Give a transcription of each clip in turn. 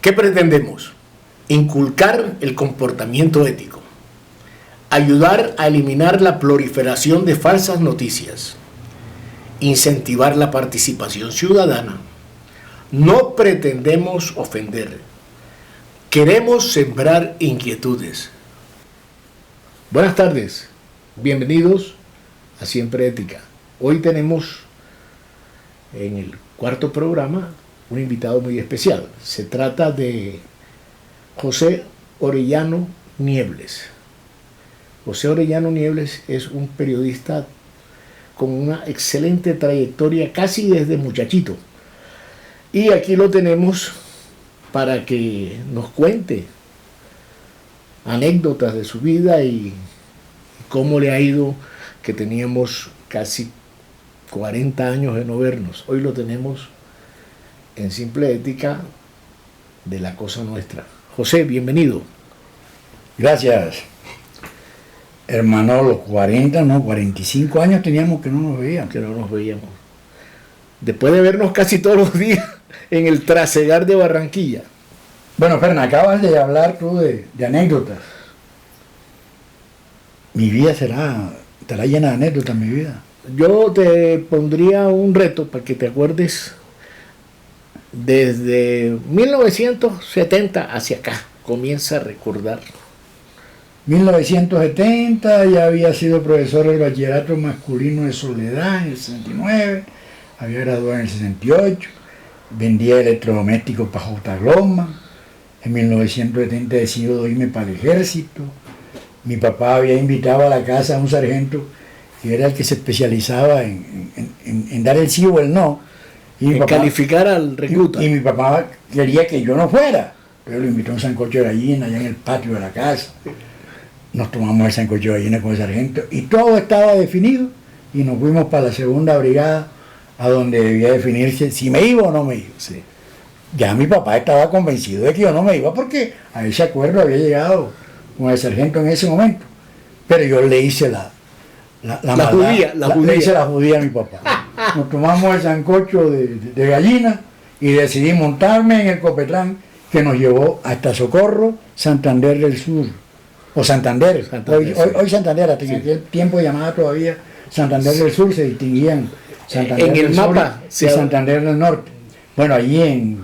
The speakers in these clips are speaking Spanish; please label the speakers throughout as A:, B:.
A: ¿Qué pretendemos? Inculcar el comportamiento ético, ayudar a eliminar la proliferación de falsas noticias, incentivar la participación ciudadana. No pretendemos ofender, queremos sembrar inquietudes. Buenas tardes, bienvenidos a Siempre Ética. Hoy tenemos en el cuarto programa un invitado muy especial. Se trata de José Orellano Niebles. José Orellano Niebles es un periodista con una excelente trayectoria casi desde muchachito. Y aquí lo tenemos para que nos cuente anécdotas de su vida y cómo le ha ido, que teníamos casi 40 años de no vernos. Hoy lo tenemos en Simple Ética de La Cosa Nuestra. José, bienvenido.
B: Gracias. Hermano, los 45 años teníamos que no nos veíamos.
A: Después de vernos casi todos los días en el trasegar de Barranquilla.
B: Bueno, Fernan, acabas de hablar tú de anécdotas. Mi vida estará llena de anécdotas, mi vida.
A: Yo te pondría un reto para que te acuerdes desde 1970 hacia acá. Comienza a recordar.
B: 1970, ya había sido profesor del bachillerato masculino de Soledad en el 69, había graduado en el 68, vendía electrodomésticos para J. Gloma. En 1970 decidió irme para el ejército. Mi papá había invitado a la casa a un sargento que era el que se especializaba en dar el sí o el no. Y
A: en calificar al recluta.
B: Y mi papá quería que yo no fuera, pero lo invitó a un sancocho de gallina allá en el patio de la casa. Nos tomamos el sancocho de gallina con el sargento y todo estaba definido y nos fuimos para la segunda brigada a donde debía definirse si me iba o no me iba.
A: Sí.
B: Ya mi papá estaba convencido de que yo no me iba porque a ese acuerdo había llegado con el sargento en ese momento. Pero yo le hice la
A: judía.
B: Le hice la judía a mi papá. Nos tomamos el sancocho de gallina y decidí montarme en el Copetrán que nos llevó hasta Socorro, Santander del Sur. O Santander. Hoy Santander, hasta en aquel tiempo llamada todavía Santander del Sur, se distinguían Santander
A: en el
B: del
A: mapa
B: Sur y Santander del Norte. Bueno, allí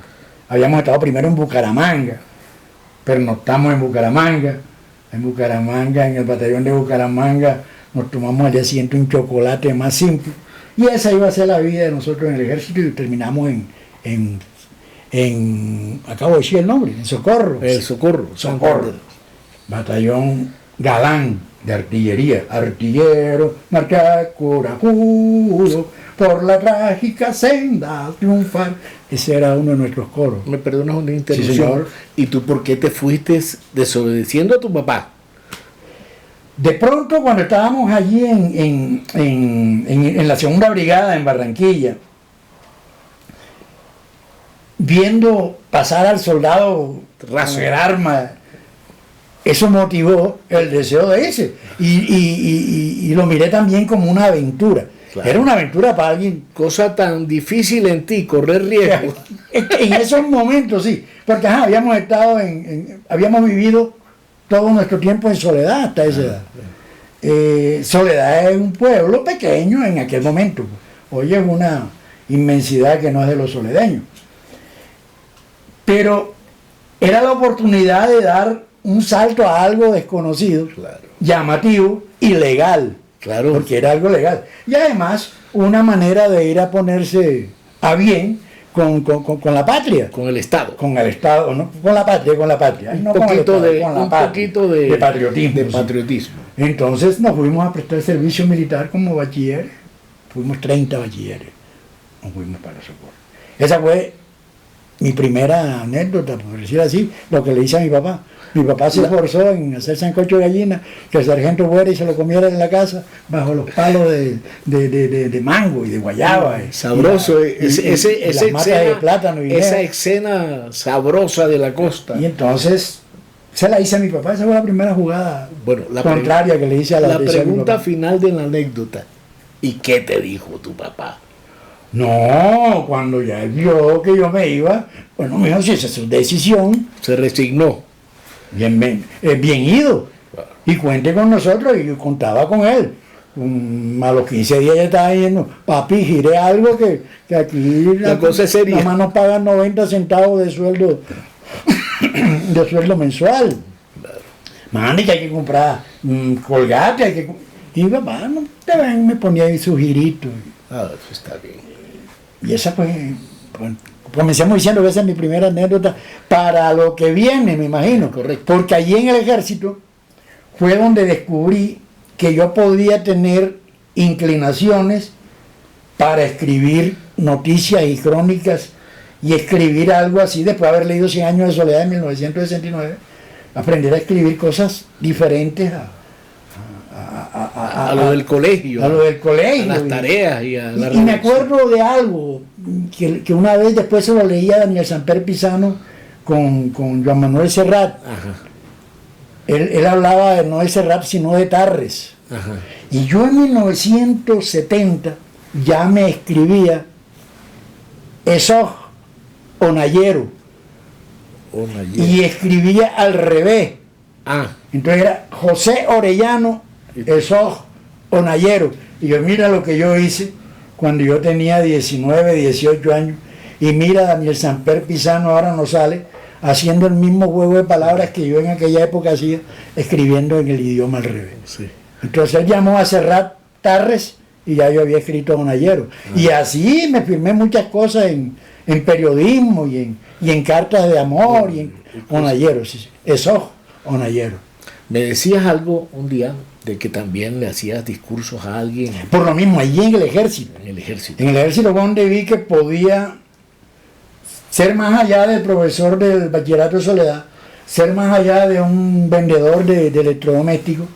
B: habíamos estado primero en Bucaramanga, pero no estamos en Bucaramanga, en el batallón de Bucaramanga, nos tomamos al día siguiente un chocolate más simple, y esa iba a ser la vida de nosotros en el ejército, y terminamos acabo de decir el nombre, en Socorro.
A: El Socorro.
B: Batallón Galán de artillería, artillero, marcha corajudo, por la trágica senda triunfar. Ese era uno de nuestros coros.
A: Me perdonas una interrupción.
B: Sí, señor.
A: ¿Y tú por qué te fuiste desobedeciendo a tu papá?
B: De pronto, cuando estábamos allí en la segunda brigada en Barranquilla, viendo pasar al soldado raso el arma, eso motivó el deseo de irse. Y lo miré también como una aventura. Claro. Era una aventura para alguien.
A: Cosa tan difícil en ti, correr riesgo.
B: En esos momentos sí, porque habíamos estado habíamos vivido todo nuestro tiempo en Soledad hasta esa edad. Soledad es un pueblo pequeño en aquel momento. Hoy es una inmensidad que no es de los soledeños. Pero era la oportunidad de dar un salto a algo desconocido, claro, llamativo y legal.
A: Claro.
B: Porque era algo legal. Y además, una manera de ir a ponerse a bien con la patria.
A: Con el Estado.
B: Con el Estado, no con la patria.
A: Un poquito de
B: patriotismo.
A: De patriotismo.
B: Entonces nos fuimos a prestar servicio militar como bachilleres. Fuimos 30 bachilleres. Nos fuimos para Socorro. Esa fue mi primera anécdota, por decir así, lo que le hice a mi papá. Mi papá se esforzó en hacer sancocho de gallina, que el sargento fuera y se lo comiera en la casa, bajo los palos de mango y de guayaba.
A: Sabroso,
B: esa
A: escena sabrosa de la costa.
B: Y entonces se la hice a mi papá, esa fue la primera jugada contraria que le hice a la
A: pregunta final de la anécdota. ¿Y qué te dijo tu papá?
B: No, cuando ya él vio que yo me iba, bueno, me dijo, si esa es su decisión,
A: Se resignó.
B: bien ido. Y cuente con nosotros, y yo contaba con él. A los 15 días ya estaba diciendo, papi, giré algo que aquí
A: La cosa es seria.
B: nada más nos pagan 90 centavos de sueldo mensual. Mande, que hay que comprar Colgate, hay que... Y papá, no, me ponía ahí su girito.
A: Ah, eso está bien.
B: Y esa pues, comencemos diciendo que esa es mi primera anécdota para lo que viene, me imagino.
A: Correcto.
B: Porque allí en el ejército fue donde descubrí que yo podía tener inclinaciones para escribir noticias y crónicas y escribir algo así, después de haber leído 100 años de soledad en 1969, aprender a escribir cosas diferentes
A: A lo del colegio.
B: a lo del colegio.
A: A las tareas y a la
B: Y me acuerdo de algo que una vez después se lo leía a Daniel Samper Pisano con Joan Manuel Serrat.
A: Ajá,
B: Él hablaba de no de Serrat sino de Tarres.
A: ajá.
B: Y yo en 1970 ya me escribía Esoj Onayero y escribía al revés.
A: Ah,
B: Entonces era José Orellano Esoj Onayero. Y yo, mira lo que yo hice cuando yo tenía 19, 18 años. Y mira, Daniel Samper Pisano ahora no sale haciendo el mismo juego de palabras que yo en aquella época hacía, escribiendo en el idioma al revés.
A: sí.
B: Entonces él llamó a Serrat Tarres y ya yo había escrito Onayero. Y así me firmé muchas cosas en periodismo y en cartas de amor y en Onayero. Sí, eso, Onayero.
A: Me decías algo un día de que también le hacías discursos a alguien
B: Por lo mismo, allí en el ejército.
A: en el ejército.
B: En el ejército fue donde vi que podía ser más allá del profesor del bachillerato de Soledad, ser más allá de un vendedor de electrodomésticos,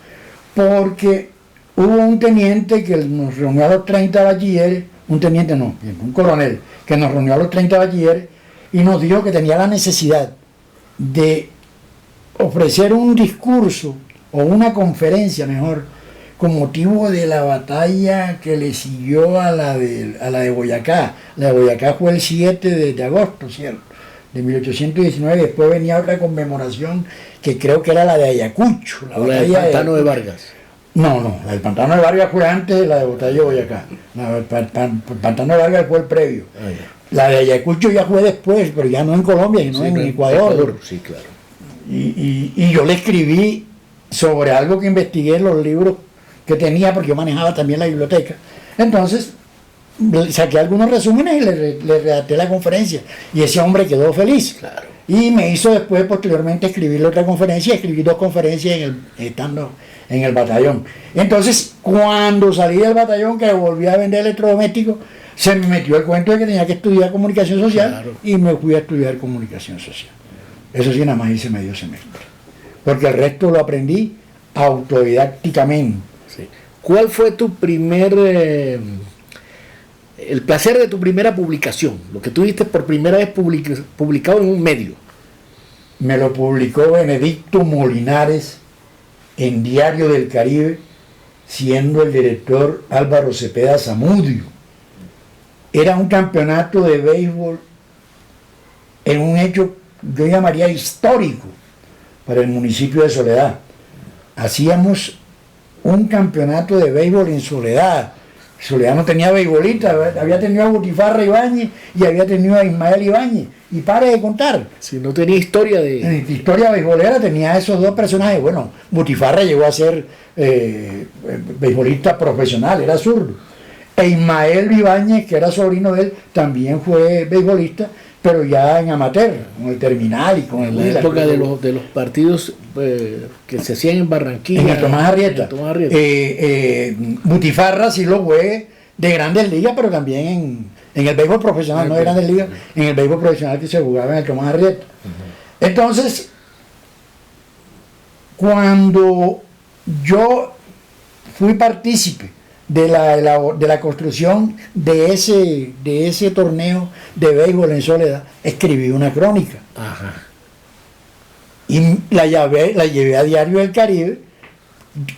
B: porque hubo un teniente que nos reunió a los 30 bachilleres, un teniente no, un coronel, que nos reunió a los 30 bachilleres y nos dijo que tenía la necesidad de ofrecer un discurso o una conferencia mejor con motivo de la batalla que le siguió a la de Boyacá. La de Boyacá fue el 7 de agosto, ¿cierto? De 1819, después venía otra conmemoración que creo que era la de Ayacucho.
A: La del Pantano de Vargas.
B: No, la del Pantano de Vargas fue antes de la de batalla de Boyacá. La del Pantano de Vargas fue el previo.
A: Ah, ya.
B: La de Ayacucho ya fue después, pero ya no en Colombia, sino
A: Sí,
B: en
A: no,
B: Ecuador.
A: Sí, claro.
B: Y yo le escribí sobre algo que investigué en los libros que tenía, porque yo manejaba también la biblioteca. Entonces, saqué algunos resúmenes y le redacté la conferencia. Y ese hombre quedó feliz.
A: Claro.
B: Y me hizo después, posteriormente, escribirle otra conferencia. Escribí 2 conferencias estando en el batallón. Entonces, cuando salí del batallón, que volví a vender electrodomésticos, se me metió el cuento de que tenía que estudiar comunicación social.
A: Claro.
B: Y me fui a estudiar comunicación social. Eso sí, nada más hice medio semestre. Porque el resto lo aprendí autodidácticamente.
A: Sí. ¿Cuál fue tu primer, el placer de tu primera publicación? Lo que tuviste por primera vez publicado en un medio.
B: Me lo publicó Benedicto Molinares en Diario del Caribe, siendo el director Álvaro Cepeda Zamudio. Era un campeonato de béisbol en un hecho, yo llamaría histórico, para el municipio de Soledad. Hacíamos un campeonato de béisbol en Soledad. Soledad no tenía beisbolista, había tenido a Butifarra Ibáñez y había tenido a Ismael Ibáñez. Y pare de contar.
A: Si no tenía historia de...
B: En historia beisbolera tenía a esos 2 personajes. Bueno, Butifarra llegó a ser beisbolista profesional, era zurdo. E Ismael Ibáñez, que era sobrino de él, también fue beisbolista, pero ya en amateur, con el terminal y con el...
A: En la época de los partidos que se hacían en Barranquilla.
B: En el Tomás Arrieta.
A: En el Tomás Arrieta.
B: Butifarra sí lo fue de Grandes Ligas, pero también en el béisbol profesional, no de Grandes Ligas, en el béisbol profesional que se jugaba en el Tomás Arrieta. Entonces, cuando yo fui partícipe de la construcción de ese torneo de béisbol en Soledad, escribí una crónica.
A: Ajá.
B: Y la llevé a Diario del Caribe,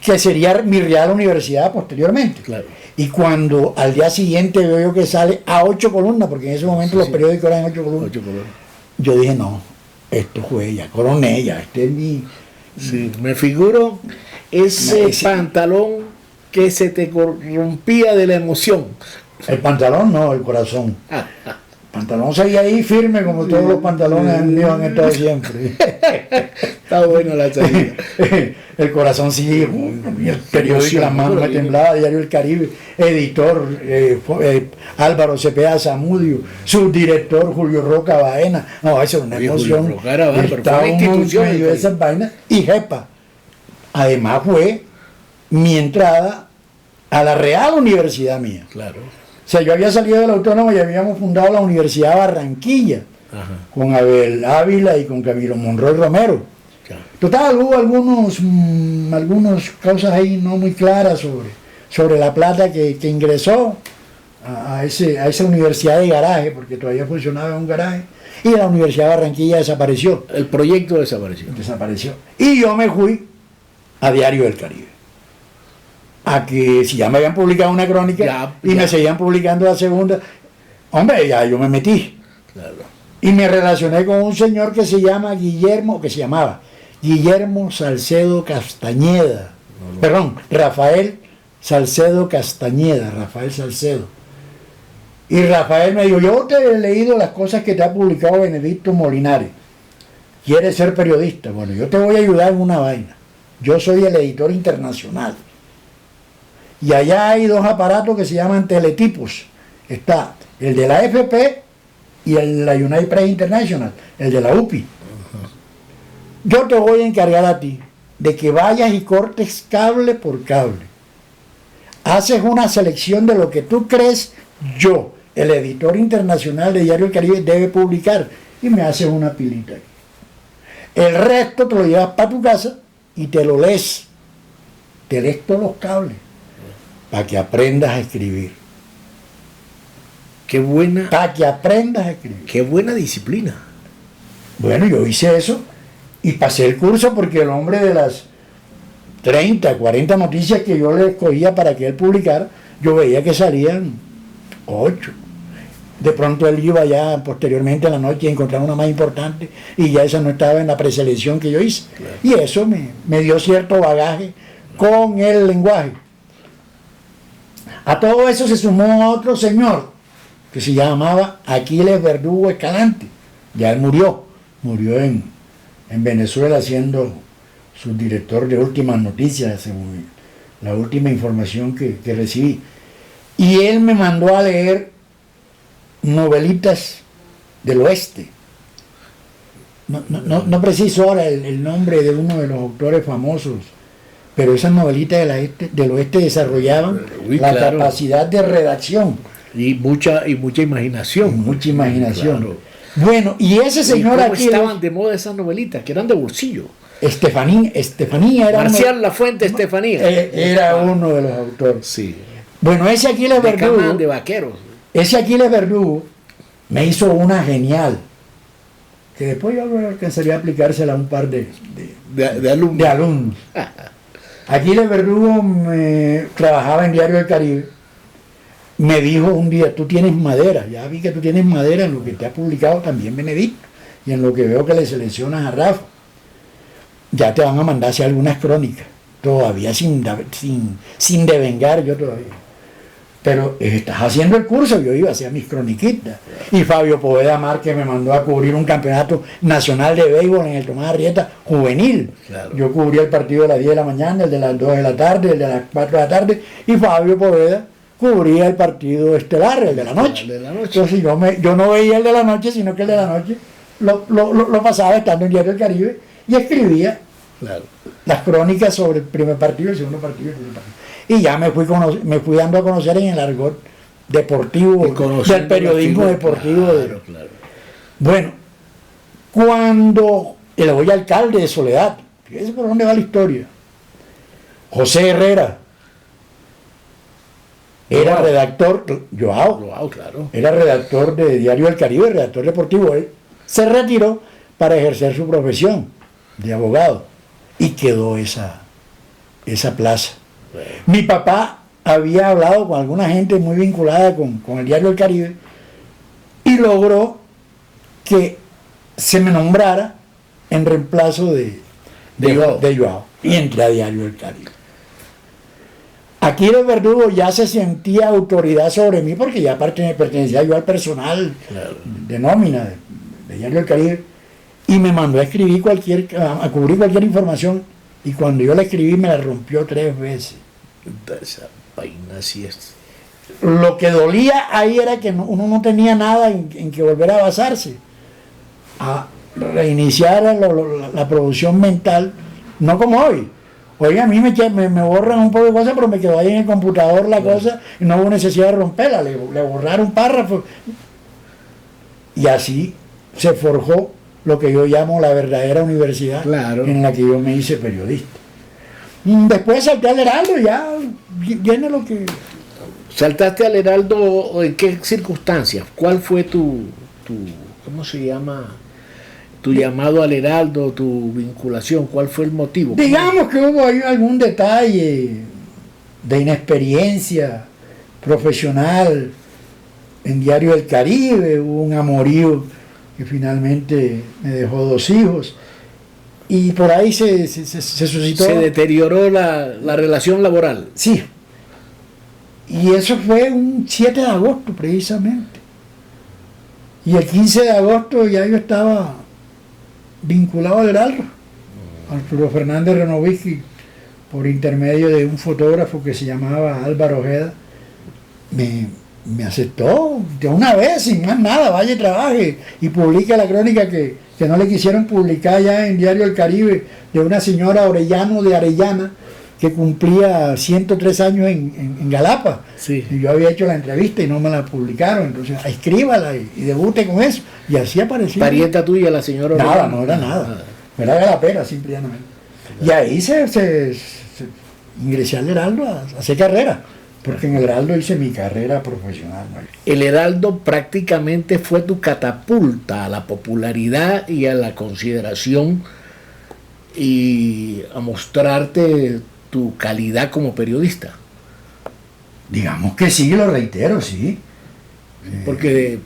B: que sería mi Real Universidad posteriormente.
A: Claro.
B: Y cuando al día siguiente veo yo que sale a 8 columnas, porque en ese momento los periódicos eran 8 columnas, yo dije, no, esto fue ya, coroné ya, este es mi...
A: Sí, me figuro ese pantalón que se te rompía de la emoción.
B: El pantalón no, el corazón. El pantalón seguía ahí firme como todos los pantalones míos han estado siempre.
A: Está bueno la salida.
B: El corazón sí, el periódico La Mano me temblaba, Diario El Caribe, editor Álvaro Cepeda Zamudio, subdirector Julio Roca Baena. No, eso es una emoción. Estaba medio de esas vainas y jepa. Además fue mi entrada a la Real Universidad mía.
A: Claro.
B: O sea, yo había salido de la Autónoma y habíamos fundado la Universidad de Barranquilla, con Abel Ávila y con Camilo Monroy Romero. Total, hubo algunas cosas ahí no muy claras sobre la plata que ingresó a esa universidad de garaje, porque todavía funcionaba en un garaje, y la Universidad de Barranquilla desapareció.
A: El proyecto desapareció.
B: Desapareció. Y yo me fui a Diario del Caribe. A que si ya me habían publicado una crónica y me seguían publicando la segunda, hombre, ya yo me metí.
A: Claro.
B: Y me relacioné con un señor que se llamaba Guillermo Salcedo Castañeda. Rafael Salcedo Castañeda, Rafael Salcedo. Y Rafael me dijo, yo te he leído las cosas que te ha publicado Benedicto Molinares. ¿Quieres ser periodista? Bueno, yo te voy a ayudar en una vaina. Yo soy el editor internacional. Y allá hay dos aparatos que se llaman teletipos. Está el de la FP y el de la United Press International, el de la UPI. Yo te voy a encargar a ti de que vayas y cortes cable por cable. Haces una selección de lo que tú crees yo, el editor internacional de Diario El Caribe, debe publicar. Y me haces una pilita aquí. El resto te lo llevas para tu casa y te lo lees. Te lees todos los cables. Para que aprendas a escribir.
A: Qué buena.
B: Para que aprendas a escribir.
A: Qué buena disciplina.
B: Bueno, yo hice eso y pasé el curso porque el hombre de las 30, 40 noticias que yo le escogía para que él publicara, yo veía que salían 8. De pronto él iba ya posteriormente en la noche a encontrar una más importante y ya esa no estaba en la preselección que yo hice. Claro. Y eso me dio cierto bagaje con el lenguaje. A todo eso se sumó otro señor que se llamaba Aquiles Verdugo Escalante. Ya él murió en Venezuela siendo subdirector de Últimas Noticias, según la última información que recibí. Y él me mandó a leer novelitas del oeste. No preciso ahora el nombre de uno de los autores famosos, pero esas novelitas del oeste desarrollaban capacidad de redacción.
A: Y mucha imaginación.
B: Mucha imaginación. Claro. Bueno, y ese señor
A: aquí. Estaban de moda esas novelitas, que eran de bolsillo.
B: Estefanía era.
A: Marcial Lafuente, Estefanía.
B: Era uno de los autores.
A: Sí.
B: Bueno, ese Aquiles Verdugo.
A: De vaqueros.
B: Ese Aquiles Verdugo me hizo una genial. Que después yo alcanzaría a aplicársela a un par de alumnos. Aquiles Verdugo trabajaba en Diario del Caribe. Me dijo un día, tú tienes madera, ya vi que tú tienes madera en lo que te ha publicado también Benedicto, y en lo que veo que le seleccionas a Rafa. Ya te van a mandar hacia algunas crónicas, todavía sin devengar yo todavía. Pero estás haciendo el curso, yo iba a hacer mis croniquitas. Y Fabio Poveda Márquez me mandó a cubrir un campeonato nacional de béisbol en el Tomás Arrieta juvenil. Claro. Yo cubría el partido de las 10 de la mañana, el de las 2 de la tarde, el de las 4 de la tarde, y Fabio Poveda cubría el partido estelar, el de la noche. Entonces yo no veía el de la noche, sino que el de la noche lo pasaba estando en Diario del Caribe y escribía las crónicas sobre el primer partido, el segundo partido, el tercer partido. Y ya me fui dando a conocer en el argot deportivo, del periodismo deportivo.
A: Claro.
B: Bueno, cuando el hoy alcalde de Soledad, fíjese por dónde va la historia, José Herrera, era redactor,
A: claro.
B: Era redactor de Diario del Caribe, redactor deportivo. Él se retiró para ejercer su profesión de abogado y quedó esa plaza. Mi papá había hablado con alguna gente muy vinculada con el Diario del Caribe y logró que se me nombrara en reemplazo de Joao, y entré a Diario del Caribe. Aquiles Verdugo ya se sentía autoridad sobre mí porque ya pertenecía yo al personal, claro, de nómina de Diario del Caribe, y me mandó a escribir a cubrir cualquier información, y cuando yo la escribí me la rompió 3 veces.
A: Esa vaina así es.
B: Lo que dolía ahí era que uno no tenía nada en que volver a basarse, a reiniciar la producción mental, no como hoy. Oye, a mí me borran un poco de cosas, pero me quedó ahí en el computador la cosa y no hubo necesidad de romperla, le borraron párrafos. Y así se forjó lo que yo llamo la verdadera universidad, claro, en la que yo me hice periodista. Después salté al Heraldo, ya viene lo que...
A: ¿Saltaste al Heraldo en qué circunstancias? ¿Cuál fue tu ¿cómo se llama? Tu llamado al Heraldo, tu vinculación, ¿cuál fue el motivo?
B: Digamos que hubo ahí algún detalle de inexperiencia profesional en Diario del Caribe, hubo un amorío que finalmente me dejó 2 hijos, y por ahí se suscitó...
A: Se deterioró la relación laboral.
B: Sí, y eso fue un 7 de agosto precisamente, y el 15 de agosto ya yo estaba vinculado al Heraldo. Arturo Fernández Renovicki, por intermedio de un fotógrafo que se llamaba Álvaro Ojeda, me aceptó de una vez, sin más nada, vaya y trabaje y publique la crónica que no le quisieron publicar ya en Diario del Caribe, de una señora Orellano de Arellana que cumplía 103 años en Galapa.
A: Sí.
B: Y yo había hecho la entrevista y no me la publicaron, entonces escríbala y debute con eso, y así apareció.
A: ¿Parienta tuya la señora Orellana?
B: Nada, no era nada, era galapera simplemente. Y ahí se ingresé al Heraldo a hacer carrera, porque en el Heraldo hice mi carrera profesional, ¿no?
A: El Heraldo prácticamente fue tu catapulta a la popularidad y a la consideración y a mostrarte tu calidad como periodista.
B: Digamos que sí, lo reitero, sí.
A: Porque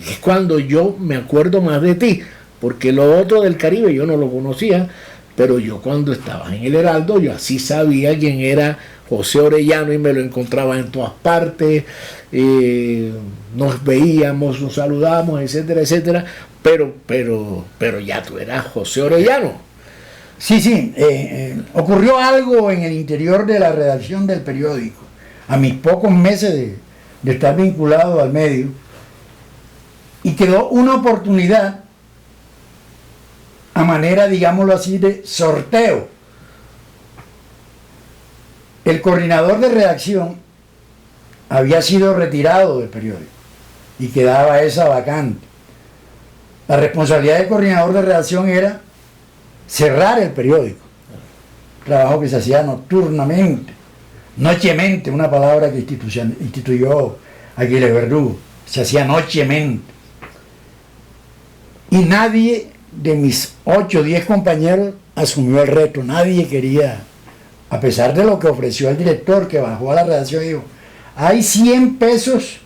A: es cuando yo me acuerdo más de ti, porque lo otro del Caribe yo no lo conocía, pero yo cuando estaba en el Heraldo yo así sabía quién era José Orellano y me lo encontraba en todas partes, nos veíamos, nos saludábamos, etcétera, etcétera, pero ya tú eras José Orellano.
B: Sí, ocurrió algo en el interior de la redacción del periódico, a mis pocos meses de estar vinculado al medio, y quedó una oportunidad a manera, digámoslo así, de sorteo. El coordinador de redacción había sido retirado del periódico y quedaba esa vacante. La responsabilidad del coordinador de redacción era cerrar el periódico, trabajo que se hacía nocturnamente, nochemente, una palabra que instituyó Aquiles Verdugo, se hacía nochemente. Y nadie de mis 8 o 10 compañeros asumió el reto, nadie quería, a pesar de lo que ofreció el director, que bajó a la redacción y dijo, hay 100 pesos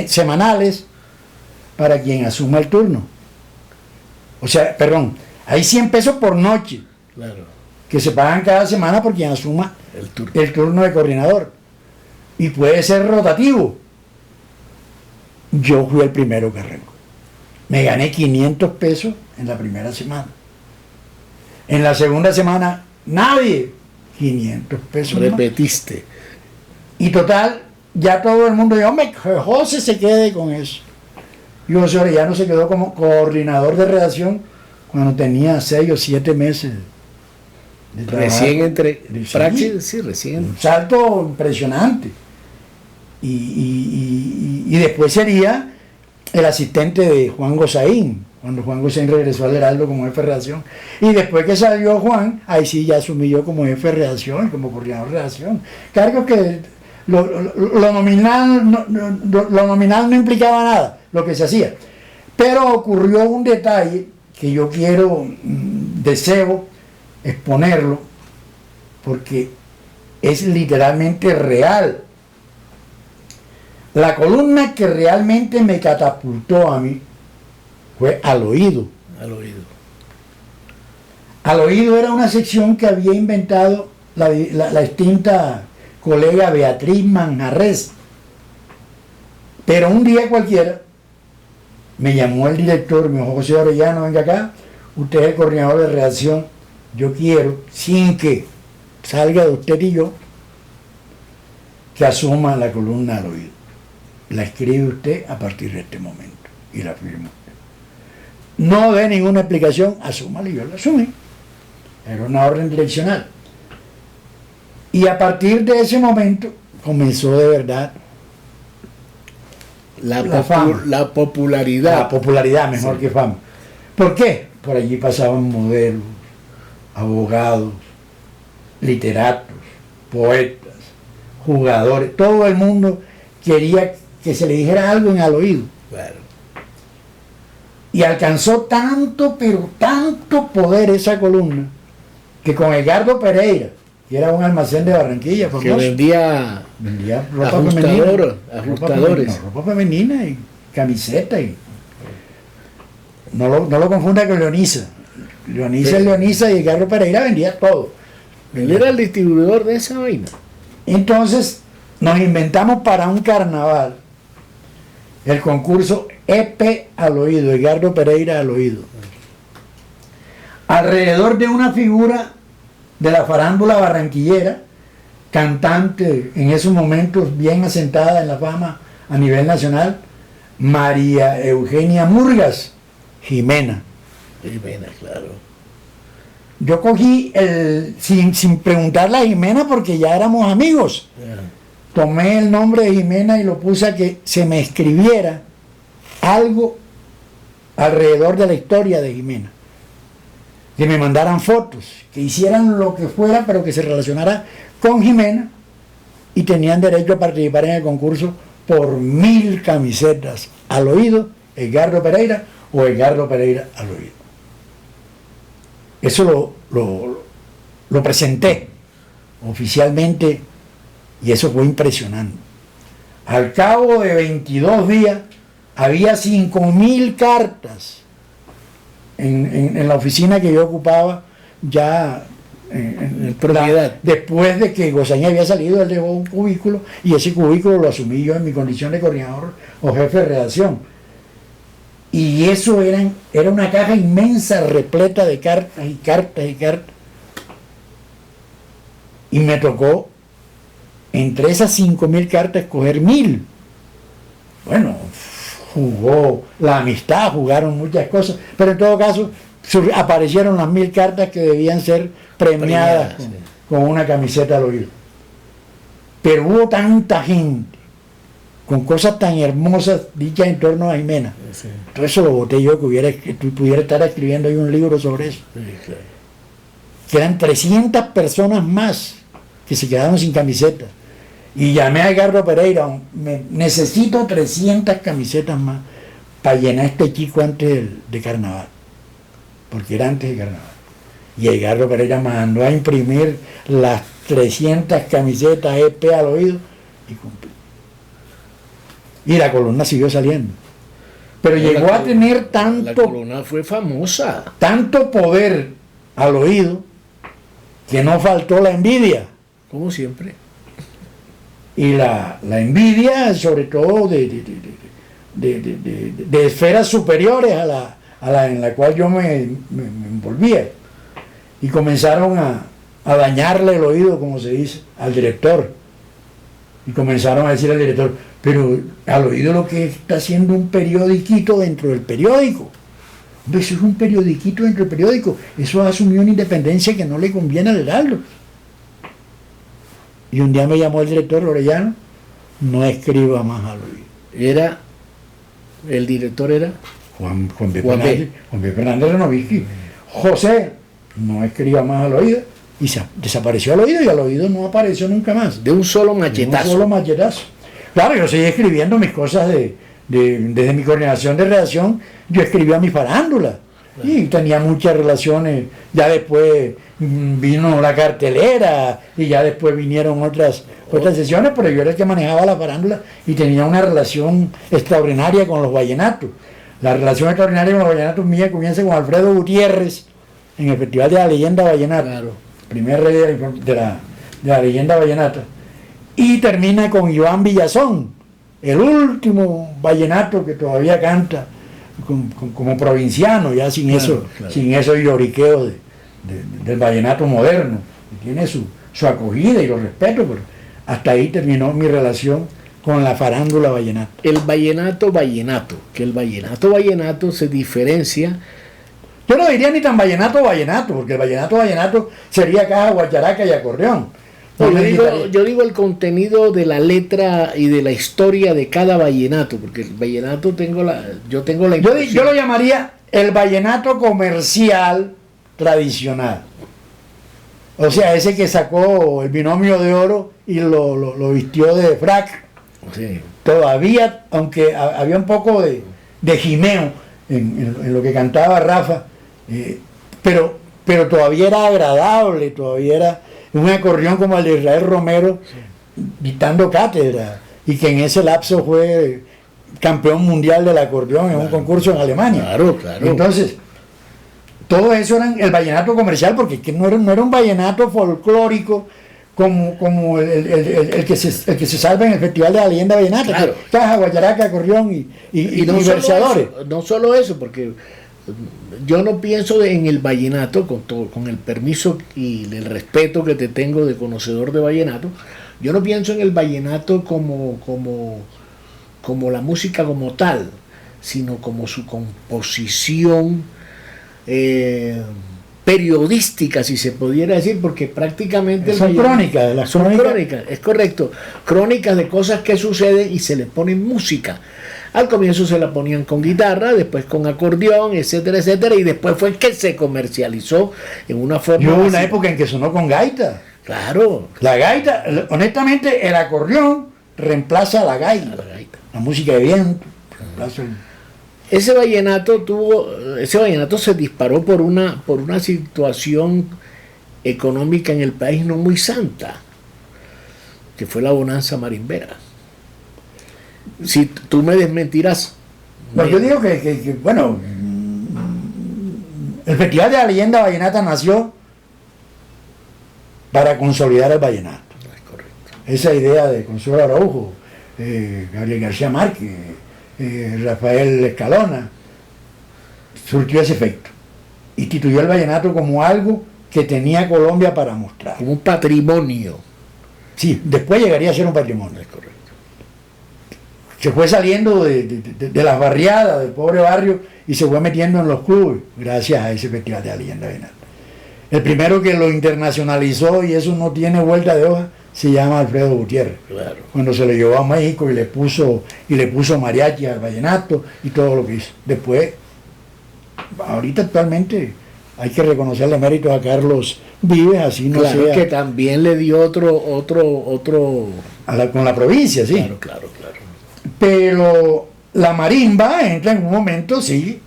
B: semanales para quien asuma el turno. O sea, perdón, hay 100 pesos por noche,
A: claro,
B: que se pagan cada semana por quien asuma el turno de coordinador. Y puede ser rotativo. Yo fui el primero que arrancó. Me gané 500 pesos en la primera semana. En la segunda semana, nadie. 500 pesos.
A: Repetiste.
B: Más. Y total, ya todo el mundo dijo, hombre, José se quede con eso. Y José Orellano se quedó como coordinador de redacción cuando tenía 6 o 7 meses de trabajo.
A: Recién entre praxis, sí, recién.
B: Un salto impresionante. Y después sería el asistente de Juan Gozaín, cuando Juan Gozaín regresó al Heraldo como jefe de redacción. Y después que salió Juan, ahí sí ya asumí yo como jefe de redacción, como coordinador de redacción. Cargo que lo nominal no implicaba nada, lo que se hacía. Pero ocurrió un detalle que yo deseo exponerlo, porque es literalmente real. La columna que realmente me catapultó a mí fue Al Oído.
A: Al Oído.
B: Al Oído era una sección que había inventado la extinta colega Beatriz Manjarres. Pero un día cualquiera me llamó el director, me dijo: José Orellano, venga acá, usted es el coordinador de redacción, yo quiero, sin que salga de usted y yo, que asuma la columna Al Oído. La escribe usted a partir de este momento y la firma usted. No dé ninguna explicación, asúmala, y yo la asumí. Era una orden direccional. Y a partir de ese momento comenzó de verdad la fama.
A: La popularidad.
B: La popularidad, mejor
A: Sí.
B: que fama. ¿Por qué? Por allí pasaban modelos, abogados, literatos, poetas, jugadores. Todo el mundo quería que se le dijera algo en Al Oído.
A: Claro.
B: Y alcanzó tanto, pero tanto poder esa columna, que con Edgardo Pereira, que era un almacén de Barranquilla,
A: Que vendía
B: ropa
A: ajustadores.
B: femenina, ropa femenina y camiseta. Y no lo confunda con Leonisa. Leonisa es Leonisa y Edgardo Pereira vendía todo.
A: Él era el distribuidor de esa vaina.
B: Entonces nos inventamos para un carnaval el concurso EP Al Oído, Edgardo Pereira Al Oído. Alrededor de una figura de la farándula barranquillera, cantante en esos momentos bien asentada en la fama a nivel nacional, María Eugenia Murgas, Jimena.
A: Jimena, claro.
B: Yo cogí sin preguntarle a Jimena, porque ya éramos amigos. Tomé el nombre de Jimena y lo puse a que se me escribiera algo alrededor de la historia de Jimena. Que me mandaran fotos, que hicieran lo que fuera, pero que se relacionara con Jimena, y tenían derecho a participar en el concurso por 1000 camisetas Al Oído, Edgardo Pereira, o Edgardo Pereira Al Oído. Eso lo presenté oficialmente, y eso fue impresionante. Al cabo de 22 días había 5000 cartas en la oficina que yo ocupaba, ya en propiedad. Después de que Gozaña había salido, él dejó un cubículo, y ese cubículo lo asumí yo en mi condición de coordinador o jefe de redacción. Y eso era una caja inmensa, repleta de cartas y cartas y cartas. Y me tocó, entre esas 5000 cartas, escoger 1000. Bueno, jugó la amistad, jugaron muchas cosas, pero en todo caso aparecieron las 1000 cartas que debían ser premiadas con una camiseta Al Oído. Pero hubo tanta gente con cosas tan hermosas dichas en torno a Jimena.
A: Sí.
B: Todo eso lo voté yo, que pudiera estar escribiendo ahí un libro sobre eso.
A: Sí, claro.
B: Que eran 300 personas más que se quedaron sin camiseta. Y llamé a Edgardo Pereira: necesito 300 camisetas más para llenar este chico antes de carnaval, porque era antes de carnaval. Y Edgardo Pereira mandó a imprimir las 300 camisetas EP Al Oído y cumplí. Y la columna siguió saliendo. Pero llegó a tener
A: La columna fue famosa.
B: tanto poder Al Oído, que no faltó la envidia.
A: Como siempre.
B: Y la envidia, sobre todo de esferas superiores a la en la cual yo me envolvía. Y comenzaron a dañarle el oído, como se dice, al director. Y comenzaron a decir al director: pero Al Oído lo que está haciendo un periodiquito dentro del periódico. Eso es un periodiquito dentro del periódico. Eso asumió una independencia que no le conviene al Heraldo. Y un día me llamó el director Orellano: no escriba más Al Oído.
A: El director era
B: Juan B. Fernández Renovisky. José, no escriba más Al Oído. Y desapareció Al Oído, y Al Oído no apareció nunca más.
A: de un solo machetazo.
B: Un solo machetazo. Claro, yo seguí escribiendo mis cosas desde mi coordinación de redacción. Yo escribía mi farándula. Y tenía muchas relaciones. Ya después vino la cartelera y ya después vinieron otras sesiones, pero yo era el que manejaba la farándula y tenía una relación extraordinaria con los vallenatos. La relación extraordinaria con los vallenatos mía comienza con Alfredo Gutiérrez en el Festival de la Leyenda Vallenata,
A: Claro.
B: primer rey de la leyenda vallenata, y termina con Iván Villazón, el último vallenato que todavía canta como provinciano, ya sin sin esos lloriqueos del vallenato moderno, que tiene su acogida y lo respeto, pero hasta ahí terminó mi relación con la farándula vallenata.
A: El vallenato, que el vallenato se diferencia.
B: Yo no diría ni tan vallenato, porque el vallenato sería caja, guacharaca y acordeón.
A: No, yo digo el contenido de la letra y de la historia de cada vallenato, porque el vallenato yo tengo la impresión.
B: Yo lo llamaría el vallenato comercial tradicional. O sea, ese que sacó el binomio de oro y lo vistió de frac.
A: Sí.
B: Todavía, aunque había un poco de jimeo en lo que cantaba Rafa, pero todavía era agradable, todavía era un acordeón como el de Israel Romero, dictando cátedra, y que en ese lapso fue campeón mundial del acordeón en un concurso en Alemania.
A: Claro.
B: Entonces, todo eso era el vallenato comercial, porque no era un vallenato folclórico como el que se salva en el Festival de la Leyenda Vallenata,
A: claro.
B: Caja, guacharaca, acordeón y
A: no
B: verseadores.
A: No solo eso, porque yo no pienso en el vallenato, con el permiso y el respeto que te tengo de conocedor de vallenato, yo no pienso en el vallenato como la música como tal, sino como su composición periodística, si se pudiera decir, porque prácticamente
B: son crónicas,
A: es correcto, crónicas de cosas que suceden y se le ponen música. Al comienzo se la ponían con guitarra, después con acordeón, etcétera, etcétera, y después fue que se comercializó en una forma.
B: Y hubo una época en que sonó con gaita.
A: Claro.
B: La gaita, honestamente, el acordeón reemplaza la gaita. La música de viento reemplaza
A: Ese vallenato se disparó por una situación económica en el país no muy santa, que fue la bonanza marimbera. Si tú me desmentirás.
B: Pues yo digo que bueno, el Festival de la Leyenda Vallenata nació para consolidar el vallenato.
A: Es correcto.
B: Esa idea de Consuelo Araujo, Gabriel García Márquez, Rafael Escalona, surtió ese efecto. Instituyó el vallenato como algo que tenía Colombia para mostrar.
A: Como un patrimonio.
B: Sí, después llegaría a ser un patrimonio.
A: Es correcto.
B: Se fue saliendo de las barriadas, del pobre barrio, y se fue metiendo en los clubes, gracias a ese Festival de la Leyenda Vallenata. El primero que lo internacionalizó, y eso no tiene vuelta de hoja, se llama Alfredo Gutiérrez.
A: Claro.
B: Cuando se lo llevó a México y le puso mariachi al vallenato y todo lo que hizo. Después, ahorita actualmente hay que reconocerle méritos a Carlos Vives, así no
A: Claro,
B: sea.
A: que también le dio otro
B: Con la provincia, sí.
A: Claro.
B: Pero la marimba entra en un momento, sí,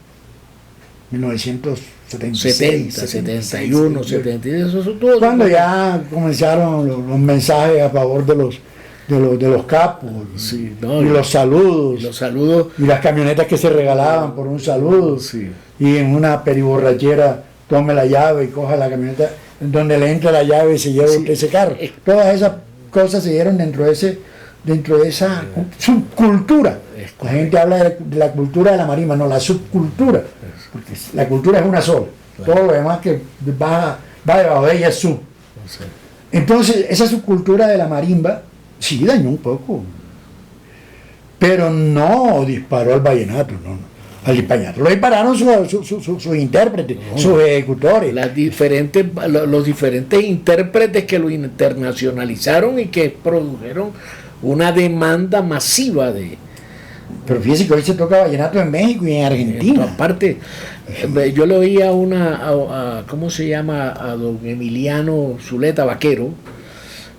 B: 1976,
A: 71, 72, eso todo.
B: cuando ya comenzaron los mensajes a favor de los capos,
A: Sí,
B: y los saludos, y las camionetas que se regalaban por un saludo,
A: Sí.
B: y en una periborrachera tome la llave y coja la camioneta donde le entra la llave y se lleva ese carro. Todas esas cosas se dieron dentro de esa subcultura. La gente habla de la cultura de la marimba, no, la subcultura, porque la cultura es una sola.
A: Claro.
B: Todo lo demás que va debajo de ella es sub.
A: Sí.
B: Entonces, esa subcultura de la marimba sí dañó un poco, pero no disparó al vallenato, no. Al vallenato lo dispararon sus intérpretes, sus ejecutores.
A: Los diferentes intérpretes que lo internacionalizaron y que produjeron una demanda masiva de.
B: Pero fíjese que hoy se toca vallenato en México y en Argentina.
A: Aparte, yo le oí ¿cómo se llama? A don Emiliano Zuleta Vaquero,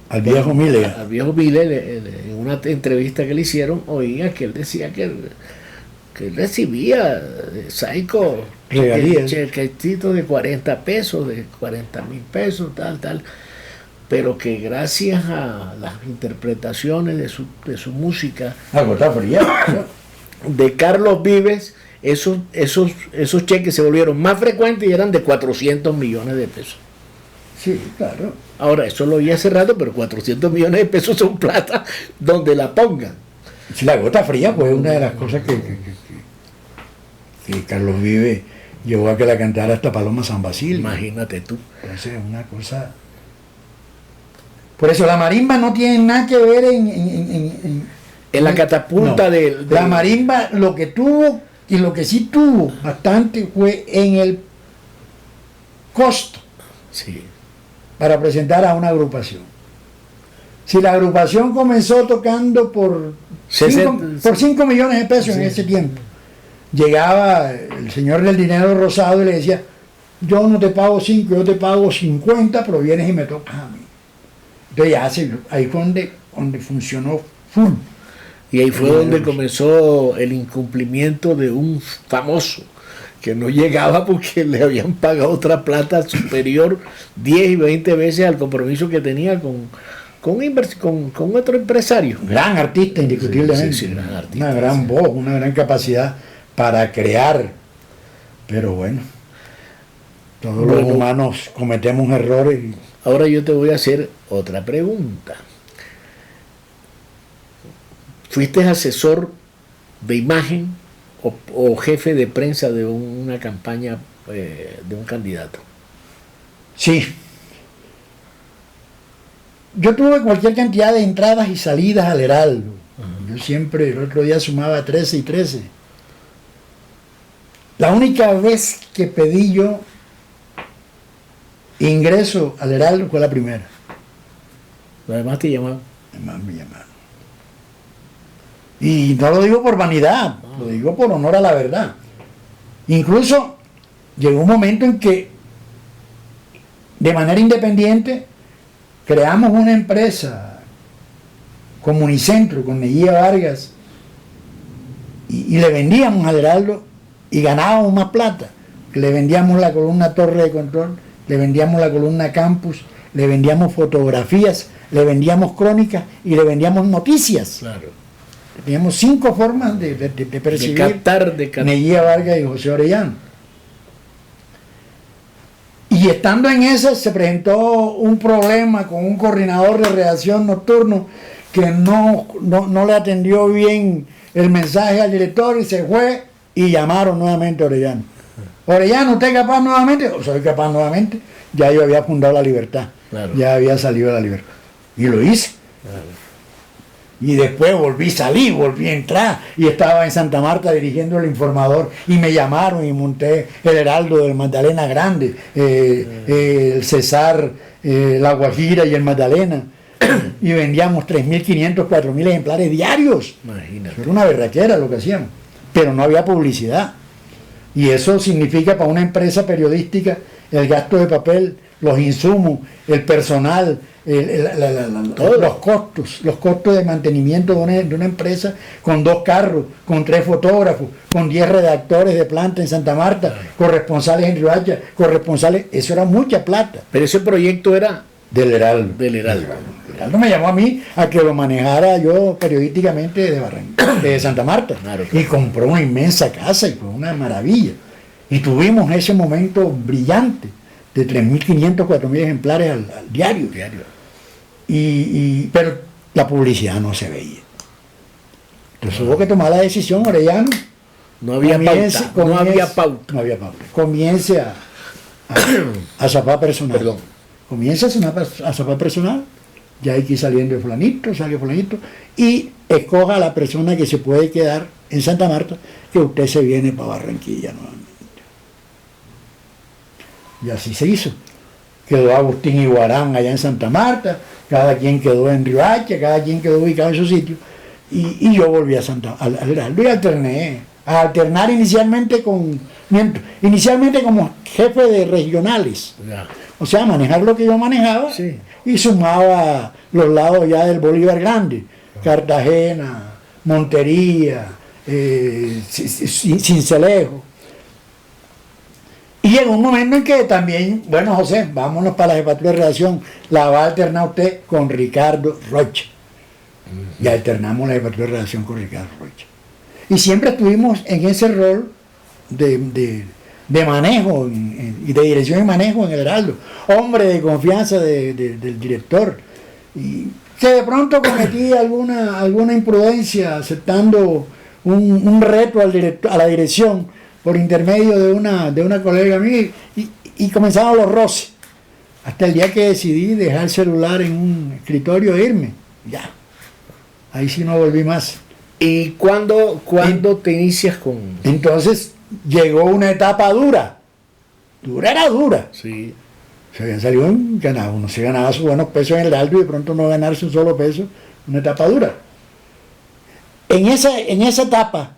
B: Al viejo Mille.
A: al viejo Mille, en una entrevista que le hicieron, oía que él decía que él recibía de Saico
B: regalías.
A: Chequecito de 40 pesos, de 40.000 pesos, tal, pero que gracias a las interpretaciones de su música,
B: Ah, pues está fría.
A: de Carlos Vives, esos cheques se volvieron más frecuentes y eran de 400 millones de pesos.
B: Sí, claro.
A: Ahora, eso lo oí hace rato, pero 400 millones de pesos son plata donde la pongan.
B: Sí, la gota fría, pues es una de las cosas que Carlos Vive llevó a que la cantara hasta Paloma San Basilio.
A: Imagínate tú.
B: Entonces es una cosa. Por eso la marimba no tiene nada que ver
A: En la catapulta
B: no.
A: de...
B: La marimba lo que tuvo y lo que sí tuvo bastante fue en el costo
A: Sí.
B: para presentar a una agrupación. Si la agrupación comenzó tocando por 5 millones de pesos en ese tiempo, llegaba el señor del dinero rosado y le decía, yo no te pago 5, yo te pago 50, pero vienes y me tocas a mí. Entonces ahí fue donde funcionó full.
A: Y ahí fue donde comenzó el incumplimiento de un famoso que no llegaba porque le habían pagado otra plata superior 10 y 20 veces al compromiso que tenía con otro empresario.
B: Gran artista, indiscutiblemente.
A: Sí, gran artista,
B: una gran voz, una gran capacidad para crear. Pero bueno, todos los humanos cometemos errores.
A: Ahora yo te voy a hacer otra pregunta. ¿Fuiste asesor de imagen o jefe de prensa de una campaña de un candidato?
B: Sí. Yo tuve cualquier cantidad de entradas y salidas al Heraldo. Yo siempre, el otro día sumaba 13 y 13. La única vez que pedí yo ingreso al Heraldo fue la primera.
A: Los demás te llamaban.
B: Además me llamaron. Y no lo digo por vanidad, lo digo por honor a la verdad. Incluso llegó un momento en que de manera independiente creamos una empresa como Unicentro, con Mejía Vargas, y le vendíamos al Heraldo y ganábamos más plata. Le vendíamos la columna Torre de Control, le vendíamos la columna Campus, le vendíamos fotografías, le vendíamos crónicas y le vendíamos noticias.
A: Claro.
B: Teníamos 5 formas de percibir
A: de captar.
B: Mejía Vargas y José Orellano. Y estando en esa se presentó un problema con un coordinador de redacción nocturno que no le atendió bien el mensaje al director y se fue y llamaron nuevamente a Orellano. Orellano, ¿usted es capaz nuevamente? O soy capaz nuevamente. Ya yo había fundado La Libertad.
A: Claro.
B: Ya había salido de La Libertad. Y lo hice.
A: Claro.
B: Y después volví a entrar y estaba en Santa Marta dirigiendo El Informador y me llamaron y monté el Heraldo del Magdalena Grande, el Cesar, la Guajira y el Magdalena y vendíamos 3.500, 4.000 ejemplares diarios.
A: Imagínate.
B: Era una berraquera lo que hacíamos, pero no había publicidad y eso significa para una empresa periodística el gasto de papel, los insumos, el personal, los costos de mantenimiento de una empresa con 2 carros, con 3 fotógrafos, con 10 redactores de planta en Santa Marta, corresponsales en Riohacha, corresponsales, eso era mucha plata.
A: Pero ese proyecto era
B: del Heraldo.
A: Del Heraldo.
B: El Heraldo me llamó a mí a que lo manejara yo periodísticamente de Santa Marta.
A: Claro.
B: Y compró una inmensa casa y fue una maravilla. Y tuvimos ese momento brillante de 3.500, 4.000 ejemplares al diario. Pero la publicidad no se veía. Entonces hubo que tomar la decisión, Orellano.
A: No había pauta.
B: Comience a zapar personal.
A: Perdón.
B: Comience a zapar personal. Ya hay que ir saliendo de fulanito, sale fulanito. Y escoja a la persona que se puede quedar en Santa Marta, que usted se viene para Barranquilla nuevamente. Y así se hizo. Quedó Agustín Iguarán allá en Santa Marta, cada quien quedó en Riohacha, cada quien quedó ubicado en su sitio. Y yo volví al Heraldo y alternar inicialmente como jefe de regionales.
A: Ya.
B: O sea, manejar lo que yo manejaba,
A: Sí.
B: Y sumaba los lados ya del Bolívar Grande, Cartagena, Montería, Sincelejo. Y en un momento en que también, bueno, José, vámonos para la jefatura de redacción, la va a alternar usted con Ricardo Rocha. Y alternamos la jefatura de redacción con Ricardo Rocha. Y siempre estuvimos en ese rol de manejo y de dirección y manejo en el Heraldo. Hombre de confianza del director. Y que de pronto cometí alguna imprudencia aceptando un reto a la dirección por intermedio de una colega mía y comenzaron los roces. Hasta el día que decidí dejar el celular en un escritorio e irme. Ya. Ahí sí no volví más.
A: ¿Y cuándo te inicias con...?
B: Entonces llegó una etapa dura. Era dura.
A: Sí.
B: Se habían salido, uno se ganaba sus buenos pesos en el Heraldo y de pronto no ganarse un solo peso, una etapa dura. En esa etapa,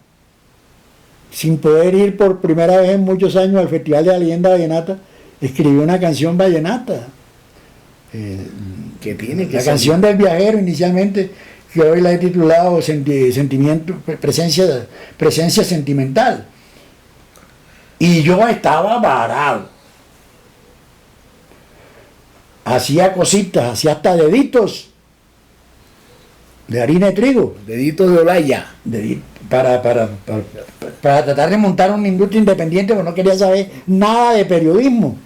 B: sin poder ir por primera vez en muchos años al Festival de la Leyenda Vallenata, escribí una canción vallenata.
A: Que tiene que
B: la
A: ser...
B: canción del viajero inicialmente, que hoy la he titulado Sentimiento, presencia sentimental. Y yo estaba varado. Hacía cositas, hacía hasta deditos de harina de trigo.
A: Deditos de Olaya.
B: Para tratar de montar una industria independiente, porque no quería saber nada de periodismo.